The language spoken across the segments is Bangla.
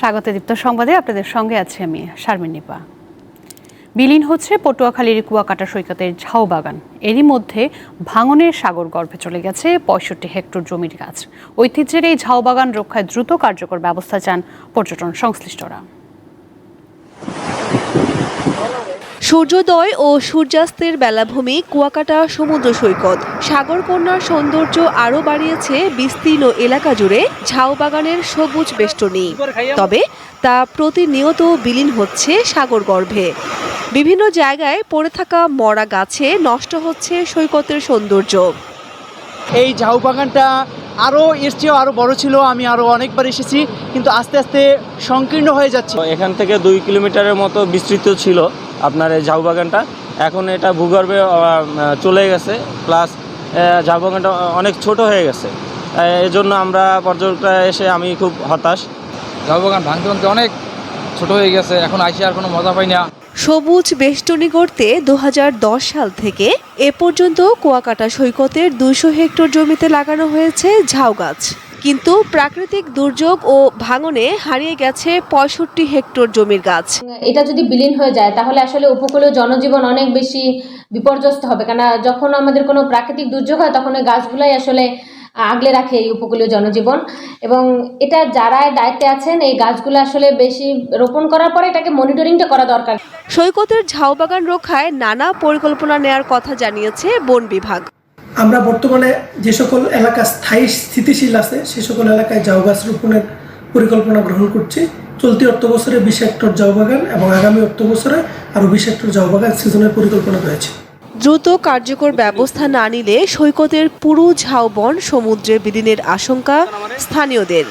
স্বাগত দীপ্ত সংবাদে আপনাদের সঙ্গে আছি আমি শারমিন নিপা। বিলীন হচ্ছে পটুয়াখালীর কুয়াকাটা সৈকতের ঝাউ বাগান। এরই মধ্যে ভাঙনের সাগর গর্ভে চলে গেছে ৬৫ হেক্টর জমির গাছ। ঐতিহ্যের এই ঝাউ বাগান রক্ষায় দ্রুত কার্যকর ব্যবস্থা চান পর্যটন সংশ্লিষ্টরা। সূর্যোদয় ও সূর্যাস্তের বেলাভূমি কুয়াকাটা সমুদ্র সৈকত সাগরকন্যার সৌন্দর্য আরও বাড়িয়েছে বিস্তীর্ণ এলাকা জুড়ে ঝাউ বাগানের সবুজ বেষ্টনী। তবে তা প্রতিনিয়ত বিলীন হচ্ছে সাগর গর্ভে। বিভিন্ন জায়গায় পড়ে থাকা মরা গাছে নষ্ট হচ্ছে সৈকতের সৌন্দর্য। এই ঝাউ বাগানটা এর চেয়েও আরও বড় ছিল। আমি আরও অনেকবার এসেছি, কিন্তু আস্তে আস্তে সংকীর্ণ হয়ে যাচ্ছে। এখান থেকে 2 কিলোমিটারের মতো বিস্তৃত ছিল আপনার এই ঝাউ বাগানটা। এখন এটা ভূগর্ভে চলে গেছে, প্লাস ঝাউ বাগানটা অনেক ছোট হয়ে গেছে। এজন্য আমরা পর্যটকরা এসে আমি খুব হতাশ। ঝাউ বাগান ভাঙতে ভাঙতে অনেক ছোট হয়ে গেছে, এখন আইসে আর কোনো মজা পাই না। সবুজ বেষ্টনী গড়তে 2010 সাল থেকে এ পর্যন্ত কুয়াকাটা সৈকতের 200 হেক্টর জমিতে লাগানো হয়েছে ঝাউ গাছ, কিন্তু প্রাকৃতিক দুর্যোগ ও ভাঙনে হারিয়ে গেছে 65 হেক্টর জমির গাছ। এটা যদি বিলীন হয়ে যায় তাহলে আসলে উপকূলীয় জনজীবন অনেক বেশি বিপর্যস্ত হবে, কারণ যখন আমাদের কোনো প্রাকৃতিক দুর্যোগ হয় তখন ওই গাছগুলাই আসলে আগলে রাখে এই উপকূলীয় জনজীবন। এবং এটা যারা দায়িত্বে আছেন এই গাছগুলো আসলে বেশি রোপণ করার পরে এটাকে মনিটরিংটা করা দরকার। সৈকতের ঝাউ বাগান রক্ষায় নানা পরিকল্পনা নেয়ার কথা জানিয়েছে বন বিভাগ। আমরা বর্তমানে যে সকল এলাকা স্থায়ী স্থিতিশীল আছে সে সকল এলাকায় ঝাউ গাছ রোপণের পরিকল্পনা গ্রহণ করছি। চলতি অর্থ বছরে 20 হেক্টর ঝাউ বাগান এবং আগামী অর্থ বছরে আরও 20 হেক্টর ঝাউ বাগান সিজনের পরিকল্পনা রয়েছে। দ্রুত কার্যকর ব্যবস্থা না নিলে সৈকতের পুরো ঝাউবন সমুদ্রে বিলীনের আশঙ্কা স্থানীয়দের।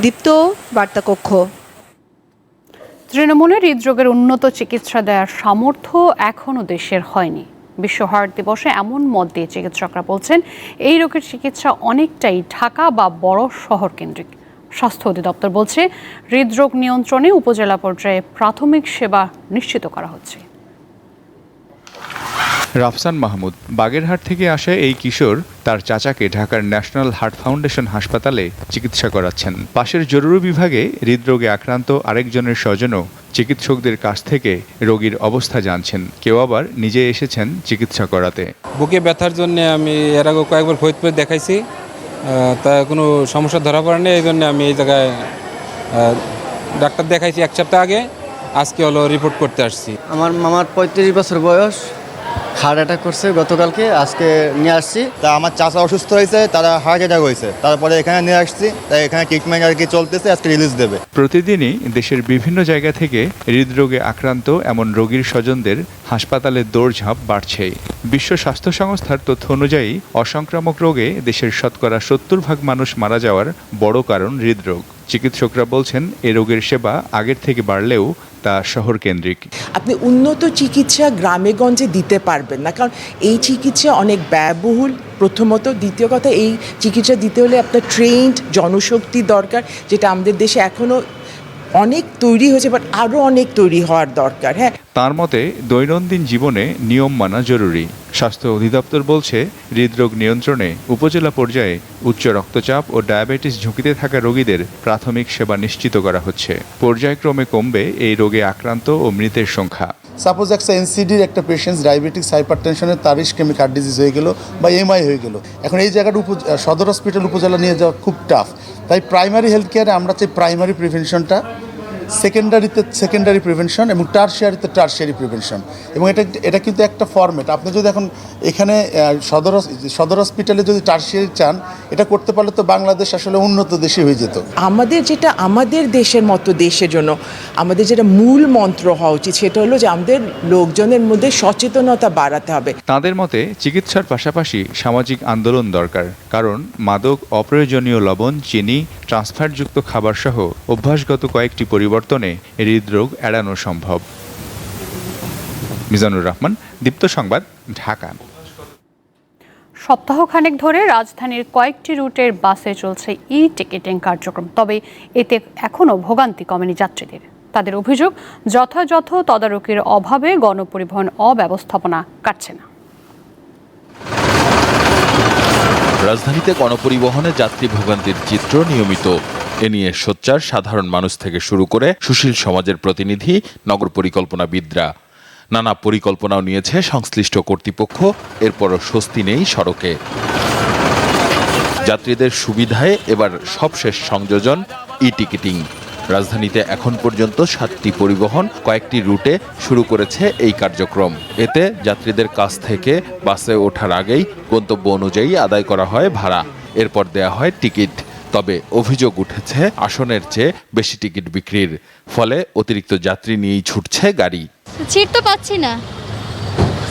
দীপ্ত বার্তা কক্ষ। তৃণমূলের হৃদরোগের উন্নত চিকিৎসা দেওয়ার সামর্থ্য এখনও দেশের হয়নি। বিশ্ব হার্ট দিবসে এমন মত দিয়ে চিকিৎসকরা বলছেন, এই রোগের চিকিৎসা অনেকটাই ঢাকা বা বড় শহর কেন্দ্রিক। স্বাস্থ্য অধিদপ্তর বলছে, হৃদরোগ নিয়ন্ত্রণে উপজেলা পর্যায়ে প্রাথমিক সেবা নিশ্চিত করা হচ্ছে। রাফসান মাহমুদ বাগেরহাট থেকে আসা এই কিশোর তার চাচাকে ঢাকার ন্যাশনাল হার্ট ফাউন্ডেশন হাসপাতালে চিকিৎসা করাচ্ছেন। পাশের জরুরি বিভাগে হৃদরোগে আক্রান্ত আরেকজনের স্বজনও চিকিৎসকদের কাছ থেকে রোগীর অবস্থা জানছেন। কেউ আবার নিজে এসেছেন চিকিৎসা করাতে। বুকে ব্যথার জন্য আমি এর আগে কয়েকবার ফরিদপুরে দেখাইছি, তা কোনো সমস্যা ধরা পড়েনি। এই জন্য আমি এই জায়গায় ডাক্তার দেখাইছি 1 সপ্তাহ আগে। আজকে হলো রিপোর্ট করতে আসছি। আমার মামার 35 বছর বয়স, হার্ট অ্যাটাক করছে গতকালকে, আজকে নিয়ে আসছি। তা আমার চাচা অসুস্থ হয়েছে, তারা হার্ট অ্যাটাক হয়েছে, তারপরে এখানে নিয়ে আসছি। তাই এখানে ট্রিটমেন্ট আর কি চলতেছে, আজকে রিলিজ দেবে। প্রতিদিনই দেশের বিভিন্ন জায়গা থেকে হৃদরোগে আক্রান্ত এমন রোগীর স্বজনদের হাসপাতালে দৌড়ঝাঁপ বাড়ছেই। বিশ্ব স্বাস্থ্য সংস্থার তথ্য অনুযায়ী অসংক্রামক রোগে দেশের শতকরা 70% মানুষ মারা যাওয়ার বড় কারণ হৃদরোগ। চিকিৎসকরা বলছেন, এ রোগের সেবা আগের থেকে বাড়লেও তা শহর কেন্দ্রিক। আপনি উন্নত চিকিৎসা গ্রামে গঞ্জে দিতে পারবেন না, কারণ এই চিকিৎসা অনেক ব্যয়বহুল প্রথমত। দ্বিতীয় কথা, এই চিকিৎসা দিতে হলে আপনার ট্রেন্ড জনশক্তি দরকার, যেটা আমাদের দেশে এখনও অনেক তৈরি হয়েছে, বাট আরও অনেক তৈরি হওয়ার দরকার। হ্যাঁ, তার মতে দৈনন্দিন জীবনে নিয়ম মানা জরুরি। স্বাস্থ্য অধিদপ্তর বলছে, হৃদরোগ নিয়ন্ত্রণে উপজেলা পর্যায়ে উচ্চ রক্তচাপ ও ডায়াবেটিস ঝুঁকিতে থাকা রোগীদের প্রাথমিক সেবা নিশ্চিত করা হচ্ছে। পর্যায়ক্রমে কমবে এই রোগে আক্রান্ত ও মৃতের সংখ্যা। সাপোজ একটা এনসিডির একটা পেশেন্টস ডায়াবেটিক্স হাইপারটেনশনের, তার ইসকেমিক হার্ট ডিজিজ হয়ে গেল বা এমআই হয়ে গেল, এখন এই জায়গাটা সদর হসপিটাল উপজেলা নিয়ে যাওয়া খুব টাফ। তাই প্রাইমারি হেলথ কেয়ারে আমরা চাই প্রাইমারি প্রিভেনশনটা, সেকেন্ডারি প্রিভেনশন এবং টারশিয়ারি প্রিভেনশন। এবং এটা কিন্তু একটা ফরম্যাট। আপনি যদি এখন এখানে সদর হসপিটালে যদি টারশিয়ারি চান, এটা করতে পারলে তো বাংলাদেশ আসলে উন্নত দেশে হয়ে যেত। আমাদের দেশের মতো দেশের জন্য আমাদের যেটা মূল মন্ত্র হওয়া উচিত, সেটা হলো যে আমাদের লোকজনের মধ্যে সচেতনতা বাড়াতে হবে। তাদের মতে চিকিৎসার পাশাপাশি সামাজিক আন্দোলন দরকার, কারণ মাদক, অপ্রয়োজনীয় লবণ, চিনি, ট্রান্সফ্যাটযুক্ত খাবার সহ অভ্যাসগত কয়েকটি পরিবর্তনে হৃদরোগ এড়ানো সম্ভব। মিজানুর রহমান, দীপ্ত সংবাদ, ঢাকা। সপ্তাহখানেক ধরে রাজধানীর কয়েকটি রুটের বাসে চলছে ই-টিকেটিং কার্যক্রম। তবে এতে এখনও ভোগান্তি কমেনি যাত্রীদের। তাদের অভিযোগ, যথাযথ তদারকির অভাবে গণপরিবহন অব্যবস্থাপনা কাটছে না। রাজধানীতে গণপরিবহনে যাত্রী ভোগান্তির চিত্র নিয়মিত। এ নিয়ে সোচ্চার সাধারণ মানুষ থেকে শুরু করে সুশীল সমাজের প্রতিনিধি, নগর পরিকল্পনাবিদরা। নানা পরিকল্পনাও নিয়েছে সংশ্লিষ্ট কর্তৃপক্ষ, এরপরও স্বস্তি নেই সড়কে। যাত্রীদের সুবিধায় এবার সবশেষ সংযোজন ই-টিকিটিং। রাজধানীতে এখন পর্যন্ত 7টি পরিবহন কয়েকটি রুটে শুরু করেছে এই কার্যক্রম। এতে যাত্রীদের কাছ থেকে বাসে ওঠার আগেই গন্তব্য অনুযায়ী আদায় করা হয় ভাড়া, এরপর দেয়া হয় টিকিট। তবে অভিযোগ উঠেছে আসনের চেয়ে বেশি টিকিট বিক্রির ফলে অতিরিক্ত যাত্রী নিয়েই ছুটছে গাড়ি। সিট তো পাচ্ছি না।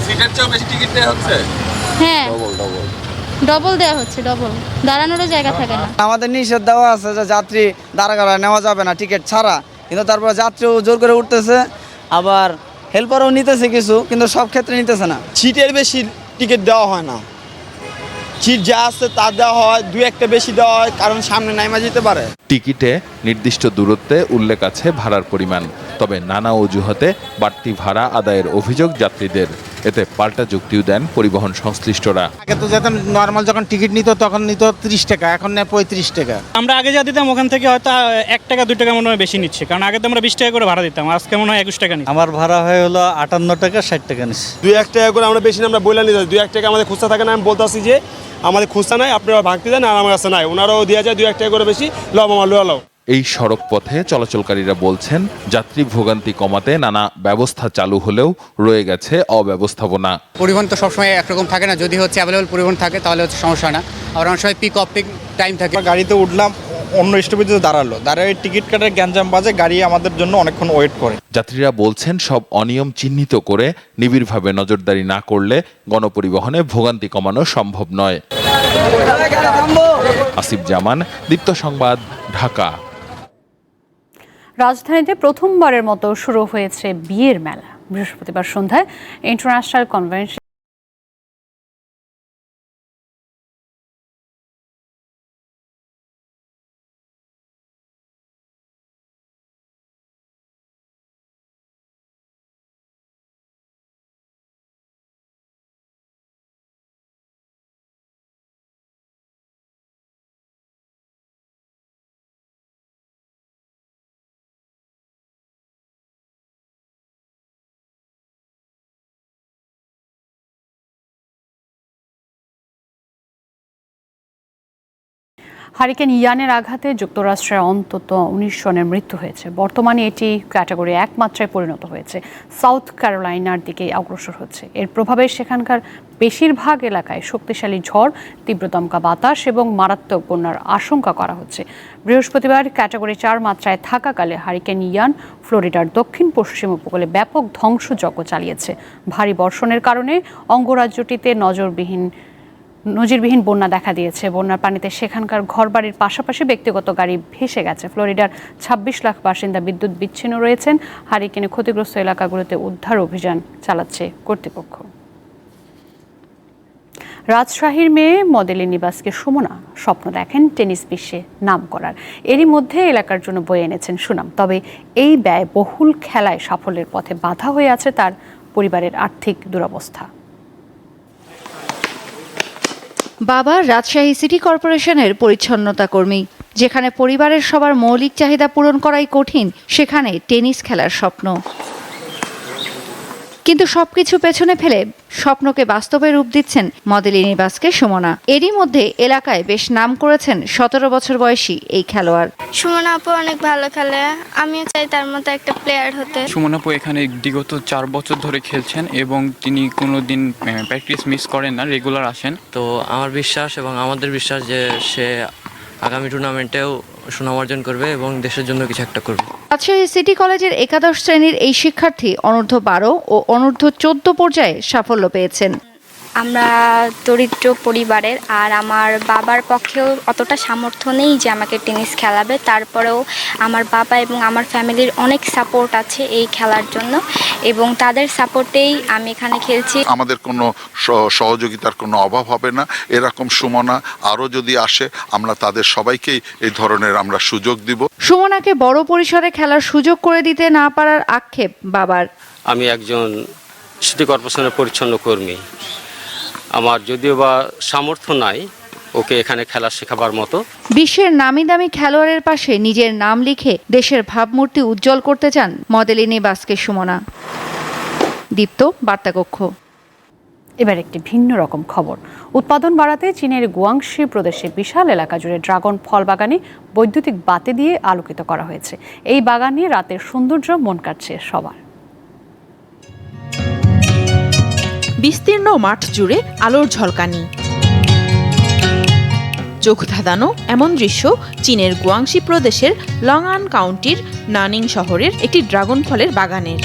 সিটের চেয়েও বেশি টিকিট দেওয়া হচ্ছে? হ্যাঁ, ডবল দেওয়া হচ্ছে, ডবল। দাঁড়ানোরও জায়গা থাকে না। আমাদের নিষেধ দেওয়া আছে যে যাত্রী দাঁড়া করা নেওয়া যাবে না টিকিট ছাড়া, কিন্তু তারপর যাত্রীও জোর করে উঠতেছে, আবার হেল্পারও নিতেছে কিছু, কিন্তু সব ক্ষেত্রে নিতেছে না। সিটের বেশি টিকিট দেওয়া হয় না, সিট যা আছে তা দেওয়া হয়, 2-1টা বেশি দেওয়া হয়, কারণ সামনে নাইমা যেতে পারে। টিকিটে নির্দিষ্ট দূরত্বে উল্লেখ আছে ভাড়ার পরিমাণ, তবে নানা অজুহাতে বাড়তি ভাড়া আদায়ের অভিযোগ যাত্রীদের। এতে পাল্টা যুক্তিও দেন পরিবহন সংশ্লিষ্টরা। আগে তো যেতাম নর্মাল যখন টিকিট নিত তখন নিত 30 টাকা, এখন নেয় 35 টাকা। আমরা আগে যা দিতাম ওখান থেকে হয়তো 1 টাকা 2 টাকা মনে হয় বেশি নিচ্ছে, কারণ আগে তো আমরা 20 টাকা করে ভাড়া দিতাম, আজকে মনে হয় 21 টাকা নিচ্ছে। আমার ভাড়া হয়ে হলো 58 টাকা 60 টাকা নিচ্ছে। 2-1 টাকা করে আমরা বেশি না, আমরা বইলা নিতে 2-1 টাকা আমাদের খুচরা থাকে না। আমি বলতে আসি যে আমাদের খুচরা নাই, আপনারা ভাঙতে দেন, আর আমার কাছে নাই, ওনারাও দেওয়া যায় 2-1 টাকা করে বেশি, লব আমার লোয়ালাও। এই সড়ক পথে চলাচলকারীরা বলছেন, যাত্রী ভোগান্তি কমাতে নানা ব্যবস্থা চালু হলেও রয়ে গেছে অব্যবস্থাপনা। পরিবহন তো সবসময় একরকম থাকে না, যদি হচ্ছে অ্যাভেলেবল পরিবহন থাকে তাহলে হচ্ছে সমস্যা না, আর অনেক সময় পিক অফ পিক টাইম থাকে। গাড়িতে উঠলাম, অন্য স্টপেজে দাঁড়ায় টিকিট কাটার গ্যাঞ্জাম বাজে, গাড়ি আমাদের জন্য অনেকক্ষণ ওয়েট করে। যাত্রীরা বলছেন, সব অনিয়ম চিহ্নিত করে নিবিড়ভাবে নজরদারি না করলে গণপরিবহনে ভোগান্তি কমানো সম্ভব নয়। আসিফ জামান, দীপ্ত সংবাদ, ঢাকা। রাজধানীতে প্রথমবারের মতো শুরু হয়েছে বিয়ের মেলা। বৃহস্পতিবার সন্ধ্যায় ইন্টারন্যাশনাল কনভেনশন হারিকেন ইয়ানের আঘাতে যুক্তরাষ্ট্রের অন্তত 19 জনের মৃত্যু হয়েছে। বর্তমানে এটি ক্যাটাগরি 1 মাত্রায় পরিণত হয়েছে, সাউথ ক্যারোলাইনার দিকে অগ্রসর হচ্ছে। এর প্রভাবে সেখানকার বেশিরভাগ এলাকায় শক্তিশালী ঝড়, তীব্র দমকা বাতাস এবং মারাত্মক বন্যার আশঙ্কা করা হচ্ছে। বৃহস্পতিবার ক্যাটাগরি 4 মাত্রায় থাকাকালে হারিকেন ইয়ান ফ্লোরিডার দক্ষিণ পশ্চিম উপকূলে ব্যাপক ধ্বংসযজ্ঞ চালিয়েছে। ভারী বর্ষণের কারণে অঙ্গরাজ্যটিতে নজিরবিহীন বন্যা দেখা দিয়েছে। বন্যার পানিতে সেখানকার ঘরবাড়ির পাশাপাশি ব্যক্তিগত গাড়ি ভেসে গেছে। ফ্লোরিডার 26 লাখ বাসিন্দা বিদ্যুৎ বিচ্ছিন্ন রয়েছেন। হারিকেনে ক্ষতিগ্রস্ত এলাকাগুলোতে উদ্ধার অভিযান চালাচ্ছে কর্তৃপক্ষ। রাজশাহীর মেয়ে মডেল নিবাসকে সুমনা স্বপ্ন দেখেন টেনিস বিশ্বে নাম করার। এরই মধ্যে এলাকার জন্য বয়ে এনেছেন সুনাম। তবে এই ব্যয়বহুল খেলায় সাফল্যের পথে বাধা হয়ে আছে তার পরিবারের আর্থিক দুরবস্থা। বাবা রাজশাহী সিটি কর্পোরেশনের পরিচ্ছন্নতা কর্মী। যেখানে পরিবারের সবার মৌলিক চাহিদা পূরণ করাই কঠিন, সেখানে টেনিস খেলার স্বপ্ন। কিন্তু সবকিছু পেছনে ফেলে স্বপ্নকে বাস্তবে রূপ দিচ্ছেন মডেলিনী নিবাসকে সুমনা। এরই মধ্যে এলাকায় বেশ নাম করেছেন 17 বছর বয়সী এই খেলোয়াড়। সুমনা আপু অনেক ভালো খেলে, আমিও চাই তার মতো একটা প্লেয়ার হতে। সুমনা আপু এখানে বিগত 4 বছর ধরে খেলছেন এবং তিনি কোনোদিন প্র্যাকটিস মিস করেন না, রেগুলার আসেন। তো আমার বিশ্বাস এবং আমাদের বিশ্বাস যে সে আগামী টুর্নামেন্টেও সুনাম অর্জন করবে এবং দেশের জন্য কিছু একটা করবে। রাজশাহী সিটি কলেজের একাদশ শ্রেণীর এই শিক্ষার্থী অনূর্ধ্ব 12 ও অনূর্ধ্ব 14 পর্যায়ে সাফল্য পেয়েছেন। আমরা দরিদ্র পরিবারের, আর আমার বাবার পক্ষেও অতটা সামর্থ্য নেই যে আমাকে টেনিস খেলাবে। তারপরেও আমার বাবা এবং আমার ফ্যামিলির অনেক সাপোর্ট আছে এই খেলার জন্য, এবং তাদের সাপোর্টেই আমি এখানে খেলছি। আমাদের কোনো সহযোগিতার কোনো অভাব হবে না। এরকম সুমনা আরও যদি আসে, আমরা তাদের সবাইকেই এই ধরনের আমরা সুযোগ দিব। সুমনাকে বড় পরিসরে খেলার সুযোগ করে দিতে না পারার আক্ষেপ বাবার। আমি একজন সিটি কর্পোরেশনের পরিচ্ছন্ন কর্মী, আমার যদিও বা সামর্থ্য নাই, ওকে এখানে খেলা শেখাবার মতো। বিশ্বের নামি দামি খেলোয়াড়ের পাশে নিজের নাম লিখে দেশের ভাবমূর্তি উজ্জ্বল করতে চান মডেলিনী বাস্কে সুমনা। দীপ্ত, বার্তাকক্ষ। এবার একটি ভিন্ন রকম খবর। উৎপাদন বাড়াতে চীনের গুয়াংশি প্রদেশে বিশাল এলাকা জুড়ে ড্রাগন ফল বাগানে বৈদ্যুতিক বাতি দিয়ে আলোকিত করা হয়েছে। এই বাগানে রাতের সৌন্দর্য মন কাটছে সবার। বিস্তীর্ণ মাঠ জুড়ে আলোর ঝলকানি, চোখ ধাঁধানো এমন দৃশ্য চীনের গুয়াংশি প্রদেশের লংআন কাউন্টির নানিং শহরের একটি ড্রাগন ফলের বাগানের।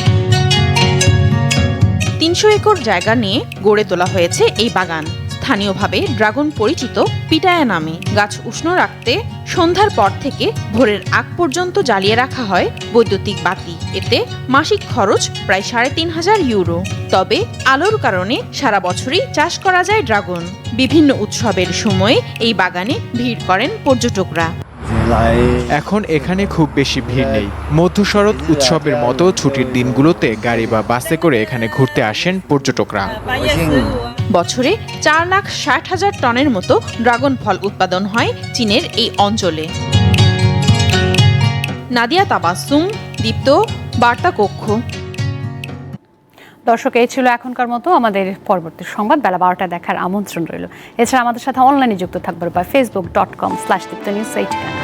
৩০০ একর জায়গা নিয়ে গড়ে তোলা হয়েছে এই বাগান। স্থানীয়ভাবে ড্রাগন পরিচিত পিটায়া নামে। গাছ উষ্ণ রাখতে সন্ধ্যার পর থেকে ভোরের আগ পর্যন্ত জ্বালিয়ে রাখা হয় বৈদ্যুতিক বাতি। এতে মাসিক খরচ প্রায় ৩৫০০ ইউরো। তবে আলোর কারণে সারা বছরই চাষ করা যায় ড্রাগন। বিভিন্ন উৎসবের সময়ে এই বাগানে ভিড় করেন পর্যটকরা। এখন এখানে খুব বেশি ভিড় নেই। মধ্য শরৎ উৎসবের মতো ছুটির দিনগুলোতে গাড়ি বা বাসে করে এখানে ঘুরতে আসেন পর্যটকরা। বছরে ৪,৬০,০০০ টনের মতো ড্রাগন ফল উৎপাদন হয় চীনের এই অঞ্চলে। নাদিয়া তাবাসসুম, দীপ্ত, বার্তাকক্ষ। দর্শক, এই ছিল এখনকার মতো। আমাদের পরবর্তী সংবাদ বেলা ১২টায় দেখার আমন্ত্রণ রইল। এছাড়া আমাদের সাথে অনলাইনে যুক্ত থাকবার উপায় facebook.com/diptanews এই ঠিকানা।